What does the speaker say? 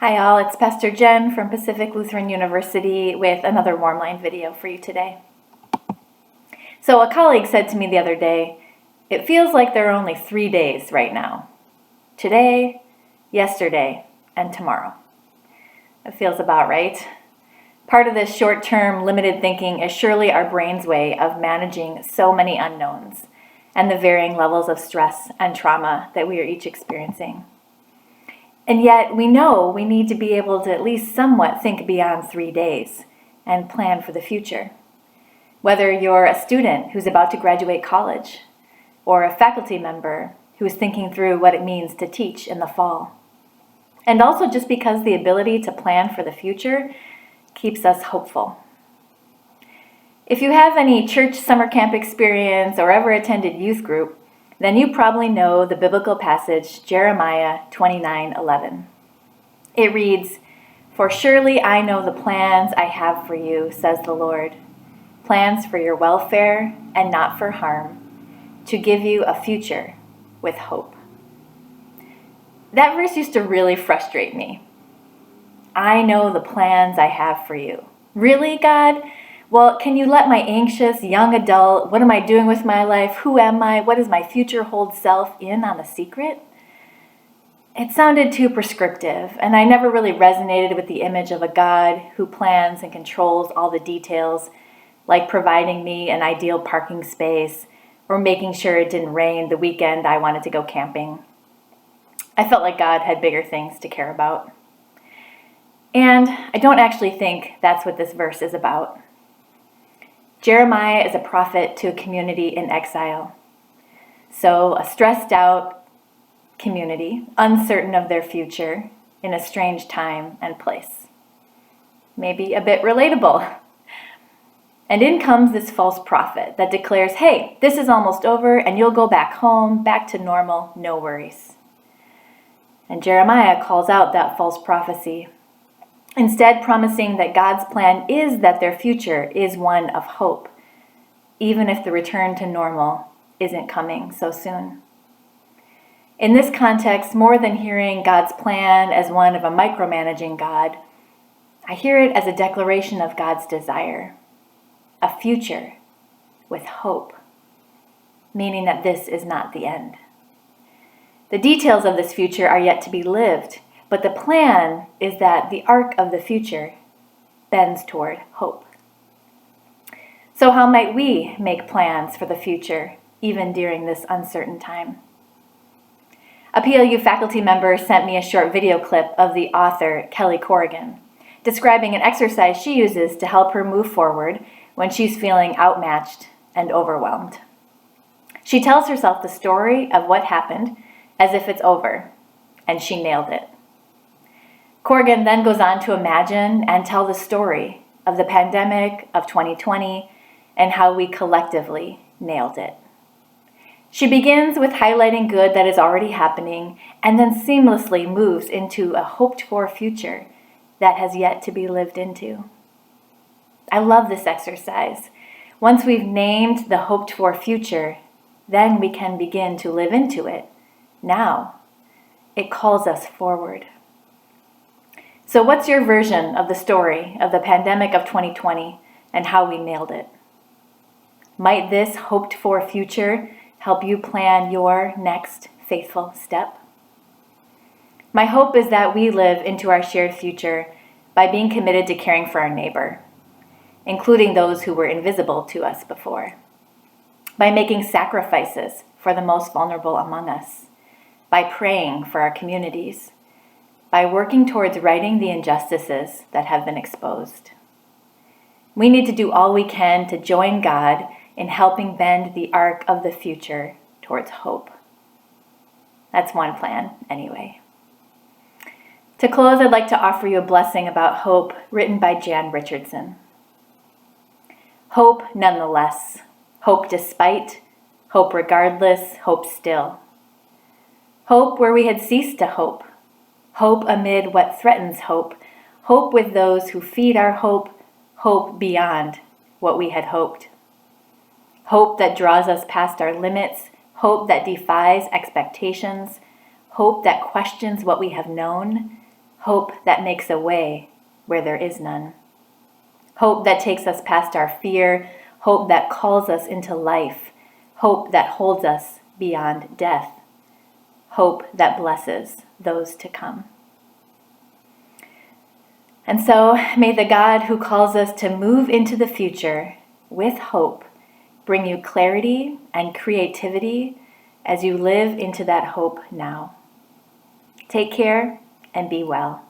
Hi all, it's Pastor Jen from Pacific Lutheran University with another Warmline video for you today. So a colleague said to me the other day, it feels like there are only 3 days right now. Today, yesterday, and tomorrow. That feels about right. Part of this short-term limited thinking is surely our brain's way of managing so many unknowns and the varying levels of stress and trauma that we are each experiencing. And yet we know we need to be able to at least somewhat think beyond 3 days and plan for the future. Whether you're a student who's about to graduate college or a faculty member who is thinking through what it means to teach in the fall. And also just because the ability to plan for the future keeps us hopeful. If you have any church summer camp experience or ever attended youth group, then you probably know the biblical passage, Jeremiah 29:11. It reads, "For surely I know the plans I have for you, says the Lord, plans for your welfare and not for harm, to give you a future with hope." That verse used to really frustrate me. I know the plans I have for you. Really, God? Well, can you let my anxious young adult, what am I doing with my life? Who am I? What does my future hold self in on the secret? It sounded too prescriptive, and I never really resonated with the image of a God who plans and controls all the details, like providing me an ideal parking space or making sure it didn't rain the weekend I wanted to go camping. I felt like God had bigger things to care about. And I don't actually think that's what this verse is about. Jeremiah is a prophet to a community in exile. So a stressed out community, uncertain of their future, in a strange time and place. Maybe a bit relatable. And in comes this false prophet that declares, hey, this is almost over and you'll go back home, back to normal, no worries. And Jeremiah calls out that false prophecy, instead promising that God's plan is that their future is one of hope, even if the return to normal isn't coming so soon. In this context, more than hearing God's plan as one of a micromanaging God, I hear it as a declaration of God's desire, a future with hope, meaning that this is not the end. The details of this future are yet to be lived, but the plan is that the arc of the future bends toward hope. So how might we make plans for the future, even during this uncertain time? A PLU faculty member sent me a short video clip of the author Kelly Corrigan, describing an exercise she uses to help her move forward when she's feeling outmatched and overwhelmed. She tells herself the story of what happened as if it's over, and she nailed it. Corrigan then goes on to imagine and tell the story of the pandemic of 2020 and how we collectively nailed it. She begins with highlighting good that is already happening and then seamlessly moves into a hoped-for future that has yet to be lived into. I love this exercise. Once we've named the hoped-for future, then we can begin to live into it. Now, it calls us forward. So what's your version of the story of the pandemic of 2020 and how we nailed it? Might this hoped-for future help you plan your next faithful step? My hope is that we live into our shared future by being committed to caring for our neighbor, including those who were invisible to us before, by making sacrifices for the most vulnerable among us, by praying for our communities, by working towards righting the injustices that have been exposed. We need to do all we can to join God in helping bend the arc of the future towards hope. That's one plan, anyway. To close, I'd like to offer you a blessing about hope written by Jan Richardson. Hope nonetheless, hope despite, hope regardless, hope still. Hope where we had ceased to hope, hope amid what threatens hope, hope with those who feed our hope, hope beyond what we had hoped. Hope that draws us past our limits, hope that defies expectations, hope that questions what we have known, Hope that makes a way where there is none. Hope that takes us past our fear. Hope that calls us into life. Hope that holds us beyond death. Hope that blesses those to come. And so may the God who calls us to move into the future with hope bring you clarity and creativity as you live into that hope now. Take care and be well.